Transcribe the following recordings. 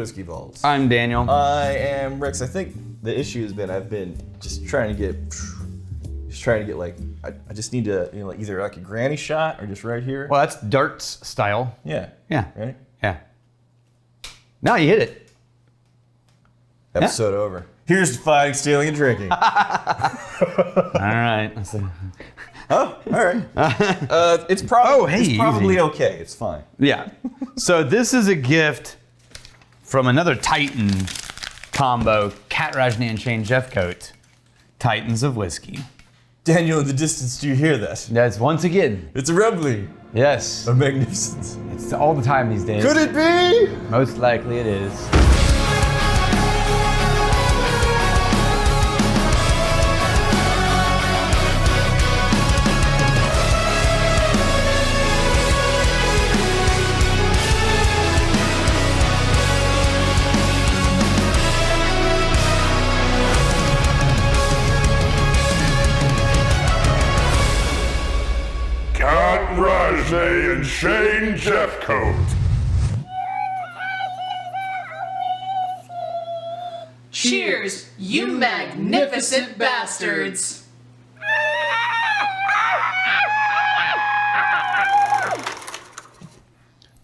Whiskey Vaults. I'm Daniel. I am Rex. I think the issue has been I've been just trying to get like I just need to like either like a granny shot or just right here. Well, that's darts style. Yeah. Yeah. Ready? Yeah. Now you hit it. Episode over. Here's to fighting, stealing, and drinking. All right. Oh, all right. It's probably easy. okay. It's fine. Yeah. So this is a gift from another Titan combo, Cat Rajnay and Shane Jeffcoat, Titans of Whiskey. Daniel, in the distance, do you hear that? That's once again. It's a rumbling Yes. of magnificence. It's all the time these days. Could it be? Most likely it is. Cat Rajnay and Shane Jeffcoat. Cheers, you magnificent bastards!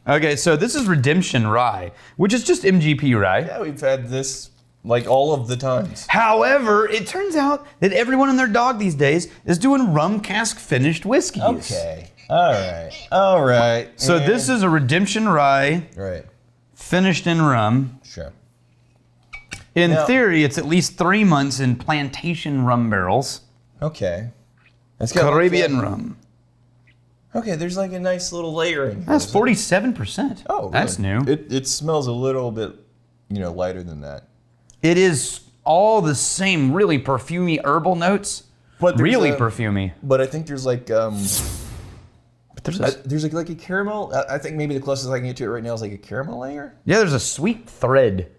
Okay, so this is Redemption Rye, which is just MGP rye. Yeah, we've had this like all of the times. However, it turns out that everyone and their dog these days is doing rum cask finished whiskeys. Okay. All right. So this is a Redemption Rye right. finished in rum. Sure. In Now- theory, it's at least 3 months in plantation rum barrels. Okay. It's got Caribbean rum. Okay, there's like a nice little layering. That's 47%. Oh, really? That's new. It smells a little bit, lighter than that. It is all the same really perfumey herbal notes. But there's really a- perfumey. But I think there's like But there's there's like a caramel. I think maybe the closest I can get to it right now is like a caramel layer. Yeah, there's a sweet thread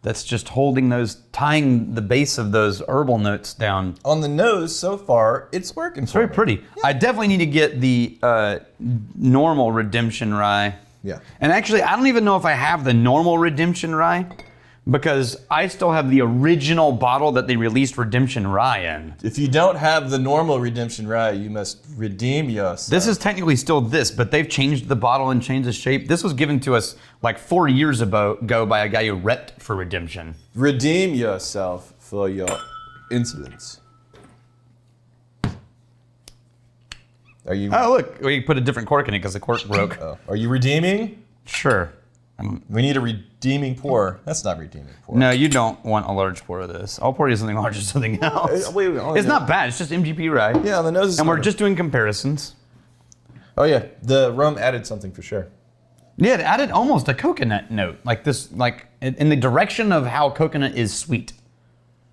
that's just tying the base of those herbal notes down. On the nose, so far, it's working. It's very pretty. I definitely need to get the normal Redemption Rye. Yeah. And actually, I don't even know if I have the normal Redemption Rye because I still have the original bottle that they released Redemption Rye in. If you don't have the normal Redemption Rye, you must redeem yourself. This is technically still this, but they've changed the bottle and changed the shape. This was given to us like 4 years ago by a guy who repped for Redemption. Redeem yourself for your insolence. Are you? Oh, look, we put a different cork in it because the cork broke. Oh, are you redeeming? Sure. We need a redeeming pour. That's not redeeming pour. No, you don't want a large pour of this. I'll pour you something large or something else. Wait, It's not bad. It's just MGP rye. Yeah, on the nose is And we're fine. just doing comparisons. Oh yeah, the rum added something for sure. Yeah, it added almost a coconut note, like this, like in the direction of how coconut is sweet,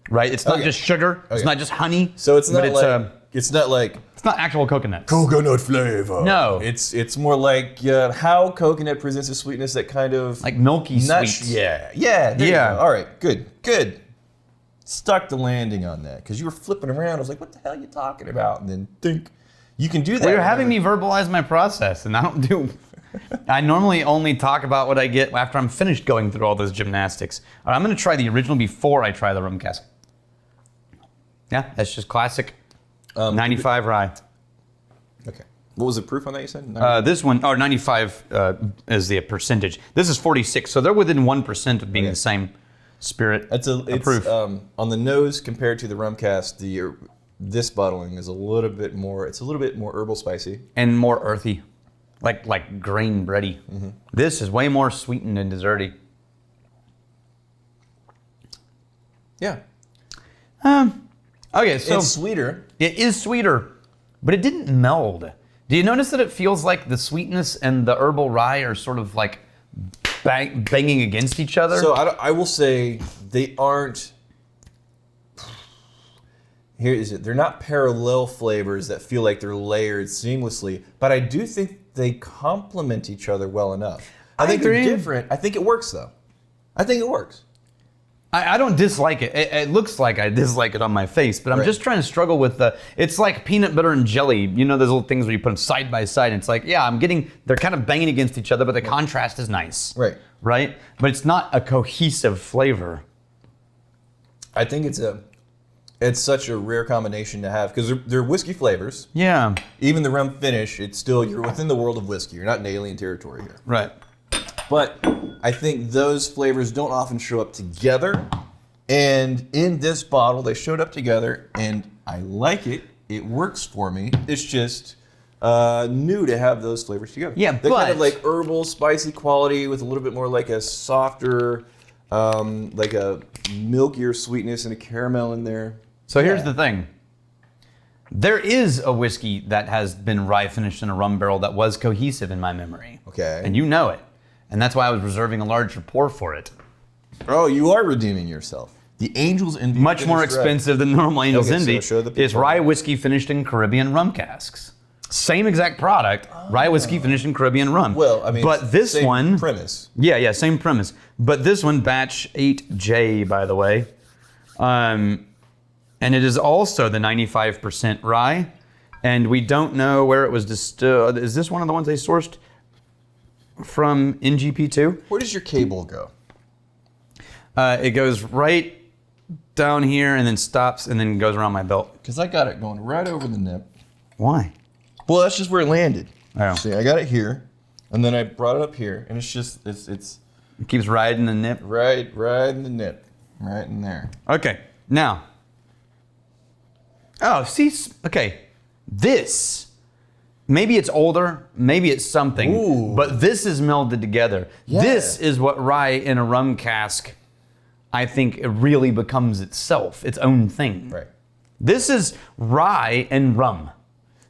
right? It's not Okay. just sugar. It's Okay. not just honey. So it's not but like it's not like it's not actual coconut. coconut flavor. No. It's more like how coconut presents a sweetness that kind of Like milky not sweet. yeah there you Yeah. go. All right, good. Stuck the landing on that because you were flipping around. I was like, what the hell are you talking about? And then think you can do that. Well, you're having me verbalize my process, and I don't do. I normally only talk about what I get after I'm finished going through all those gymnastics. All right, I'm going to try the original before I try the rum cask. Yeah, that's just classic 95 rye. Okay. What was the proof on that you said? This one, 95 is the percentage. This is 46, so they're within 1% of being the same spirit. It's proof. On the nose compared to the rum cast. This bottling is a little bit more. It's a little bit more herbal spicy. And more earthy, like grain bready. Mm-hmm. This is way more sweetened and desserty. Yeah. Okay, so It's sweeter. it is sweeter, but it didn't meld. Do you notice that it feels like the sweetness and the herbal rye are sort of like banging against each other? So I will say they aren't. Here is it. They're not parallel flavors that feel like they're layered seamlessly, but I do think they complement each other well enough. I think agree. they're different. I think it works though. I think it works. I don't dislike it. It looks like I dislike it on my face, but I'm Right. just trying to struggle with it's like peanut butter and jelly. You know those little things where you put them side by side and it's like, yeah, they're kind of banging against each other, but the contrast is nice. Right. right? But it's not a cohesive flavor. I think it's such a rare combination to have because they're whiskey flavors. Yeah. Even the rum finish, it's still, you're within the world of whiskey. You're not in alien territory here. Right. But I think those flavors don't often show up together. And in this bottle, they showed up together, and I like it. It works for me. It's just new to have those flavors together. Yeah, they're kind of like herbal, spicy quality with a little bit more like a softer, like a milkier sweetness and a caramel in there. So here's the thing. There is a whiskey that has been rye finished in a rum barrel that was cohesive in my memory. Okay. And you know it. And that's why I was reserving a larger pour for it. Oh, you are redeeming yourself. The Angel's Envy. Much more finished rye. expensive than normal Angel's Okay, so Envy. show the people. It's rye whiskey finished in Caribbean rum casks. Same exact product, rye whiskey finished in Caribbean rum. Well, I mean, but this same one, premise. Yeah, same premise. But this one, batch 8J, by the way, and it is also the 95% rye, and we don't know where it was distilled. Is this one of the ones they sourced from NGP2? Where does your cable go? It goes right down here and then stops and then goes around my belt. Because I got it going right over the nip. Why? Well, that's just where it landed. Oh. See, I got it here, and then I brought it up here, and it's just, it's It keeps riding the nip. right in the nip, right in there. Okay, now. Oh, see, okay. This, maybe it's older, maybe it's something, Ooh. but this is melded together. Yeah. This is what rye in a rum cask, I think it really becomes itself, its own thing. Right. This is rye and rum.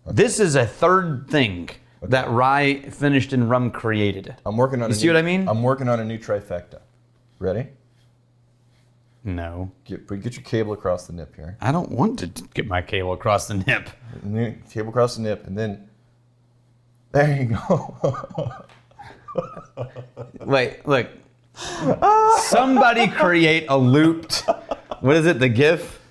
Okay. This is a third thing that rye finished in rum created. I'm working on. You see what I mean? I'm working on a new trifecta. Ready? No. Get your cable across the nip here. I don't want to get my cable across the nip. And then cable across the nip, and then there you go. Wait, look. Somebody create a looped, what is it, the GIF?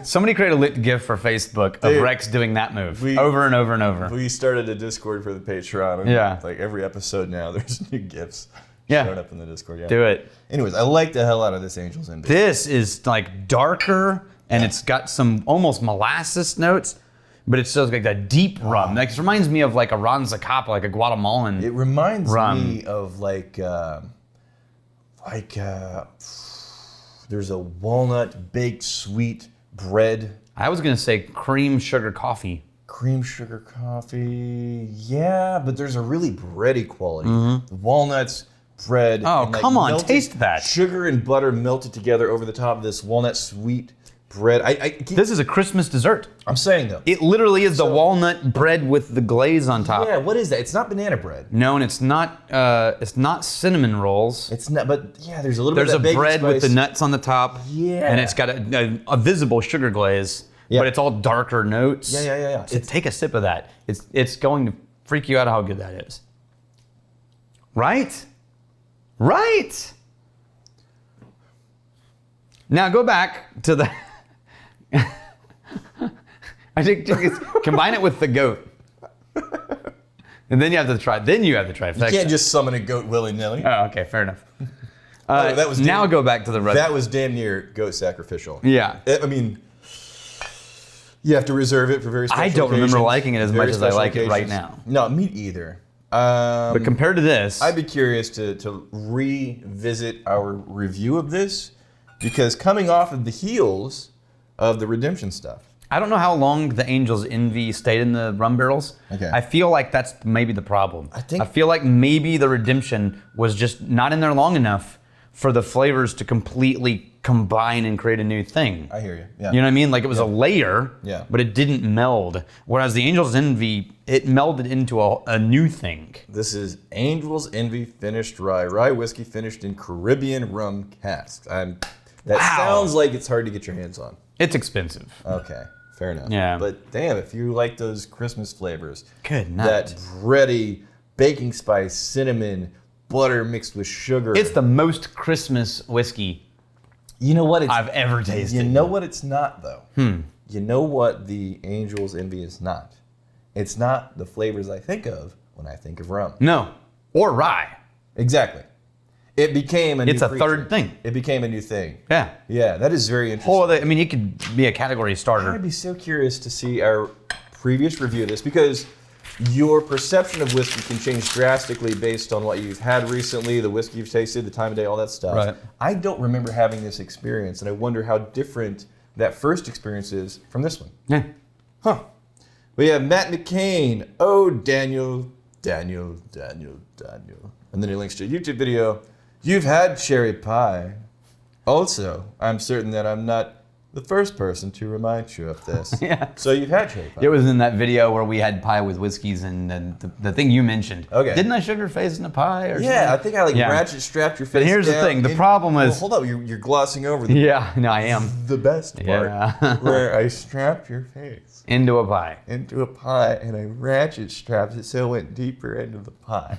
Somebody create a looped GIF for Facebook of Dude, Rex doing that move over and over and over. We started a Discord for the Patreon. And Yeah. Like every episode now, there's new gifs Yeah. showing up in the Discord. Yeah. Do it. Anyways, I like the hell out of this Angel's Envy. This is like darker and it's got some almost molasses notes, but it's still like a deep rum. Like, it reminds me of like a Ron Zacapa, like a Guatemalan. It reminds rum. me of there's a walnut baked sweet bread. I was gonna say cream sugar coffee. Cream sugar coffee. Yeah, but there's a really bready quality. The walnuts, bread. Oh, and, come on, melted taste that. Sugar and butter melted together over the top of this walnut sweet bread. This is a Christmas dessert. I'm saying though. It literally is the walnut bread with the glaze on top. Yeah, what is that? It's not banana bread. No, and it's not cinnamon rolls. It's not, but yeah, there's a little There's bit a of that bread bacon with the spice. nuts on the top. Yeah. And it's got a visible sugar glaze, Yeah. but it's all darker notes. Yeah. So take a sip of that. It's going to freak you out how good that is. Right? Right. Now go back to the. I think just combine it with the goat, and then you have to try. Then you have to try. You can't just summon a goat willy-nilly. Oh, okay, fair enough. That was now go back to the red. That was damn near goat sacrificial. Yeah. I mean, you have to reserve it for very special I don't remember occasions, liking it as very much as I special like it right occasions. now. No, me either. But compared to this, I'd be curious to revisit our review of this because coming off of the heels of the redemption stuff. I don't know how long the Angel's Envy stayed in the rum barrels. Okay. I feel like that's maybe the problem. I feel like maybe the redemption was just not in there long enough for the flavors to completely combine and create a new thing. I hear you. Yeah. You know what I mean? Like it was a layer, Yeah. but it didn't meld. Whereas the Angel's Envy, it melded into a new thing. This is Angel's Envy finished rye whiskey finished in Caribbean rum casks. That Wow. sounds like it's hard to get your hands on. It's expensive. Okay, fair enough. Yeah. But damn, if you like those Christmas flavors, Good night. that bready baking spice, cinnamon, butter mixed with sugar. It's the most Christmas whiskey You know what? I've ever tasted. You know what it's not though. You know what the Angel's Envy is not. It's not the flavors I think of when I think of rum. No. Or rye. Exactly. It became a new It's a creature. third thing. It became a new thing. Yeah. Yeah, that is very interesting. Whole other, I mean, it could be a category starter. I'd be so curious to see our previous review of this because your perception of whiskey can change drastically based on what you've had recently, the whiskey you've tasted, the time of day, all that stuff. Right. I don't remember having this experience, and I wonder how different that first experience is from this one. Yeah. Huh. We have Matt McCain. Oh, Daniel. And then he links to a YouTube video. You've had cherry pie. Also, I'm certain that I'm not the first person to remind you of this. Yeah. So you've had cherry pie. It was in that video where we had pie with whiskeys and the thing you mentioned. Okay. Didn't I shove your face in a pie or Yeah, I something? think I Yeah. ratchet strapped your face. But here's the down thing, the in- problem is- Well, hold up, you're glossing over the, Yeah, no, I am. the best part, Yeah. where I strapped your face Into a pie. into a pie and I ratchet strapped it so it went deeper into the pie.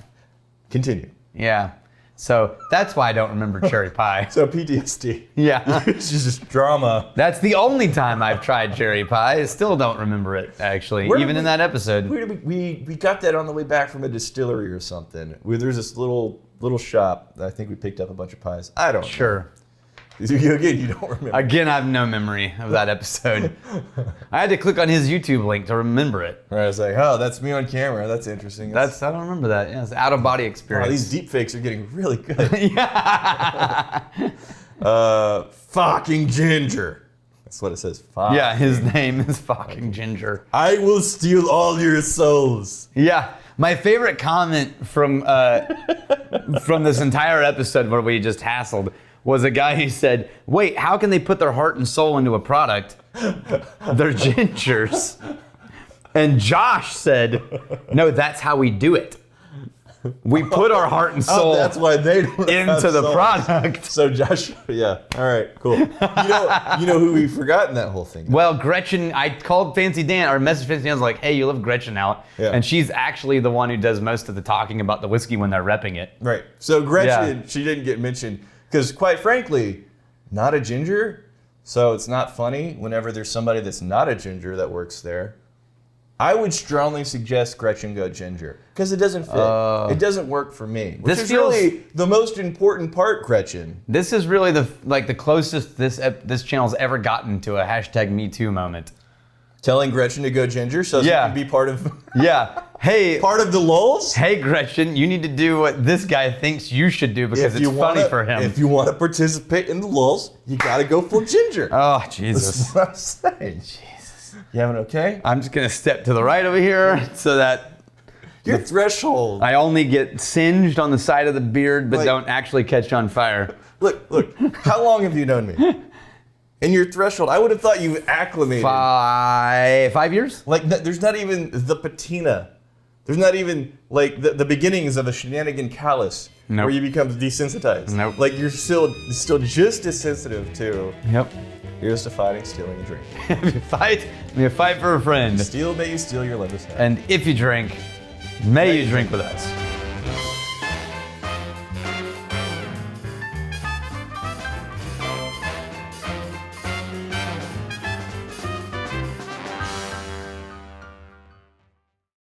Continue. Yeah. So that's why I don't remember cherry pie. So PTSD. Yeah. It's just drama. That's the only time I've tried cherry pie. I still don't remember it, actually, Where did even in that episode. We got that on the way back from a distillery or something. There's this little shop that I think we picked up a bunch of pies. I don't know. Sure. Again, you don't remember. Again, I have no memory of that episode. I had to click on his YouTube link to remember it. Right, I was like, oh, that's me on camera. That's interesting. I don't remember that. Yeah, it's out of body Wow, experience. these deep fakes are getting really good. Yeah. Fucking Ginger. That's what it says. Fuck. Yeah, his name is fucking Ginger. I will steal all your souls. Yeah, my favorite comment from this entire episode where we just hassled was a guy who said, "Wait, how can they put their heart and soul into a product? They're gingers." And Josh said, "No, that's how we do it. We put our heart and soul That's why they don't have into the souls. product." So Josh, yeah, all right, cool. You know who we forgot in that whole thing? Well, Gretchen, I called Fancy Dan, or messaged Fancy Dan, I was like, "Hey, you left Gretchen out." Yeah. And she's actually the one who does most of the talking about the whiskey when they're repping it. Right. So Gretchen, Yeah. she didn't get mentioned because, quite frankly, not a ginger. So it's not funny whenever there's somebody that's not a ginger that works there. I would strongly suggest Gretchen go ginger because it doesn't fit. It doesn't work for me. Which This is feels- really the most important part, Gretchen. This is really the closest this channel's ever gotten to a #MeToo moment. Telling Gretchen to go ginger so she Yeah. can be part of Yeah. Hey, part of the lulz. hey, Gretchen, you need to do what this guy thinks you should do because it's funny for him. If you want to participate in the lulz, you got to go full ginger. Oh, Jesus. That's what I'm saying. Jesus. You having okay? I'm just going to step to the right over here so that Your threshold. I only get singed on the side of the beard but Like- don't actually catch on fire. Look. How long have you known me? And your threshold, I would have thought you acclimated. 5 years? Like, there's not even the patina. There's not even, like, the beginnings of a shenanigan callus Nope. where you become desensitized. Nope. Like, you're still just as sensitive to Yep. here's to fighting, stealing, and drinking. If you fight for a friend. Steal, may you steal your lover's heart. And if you drink, may you drink with us.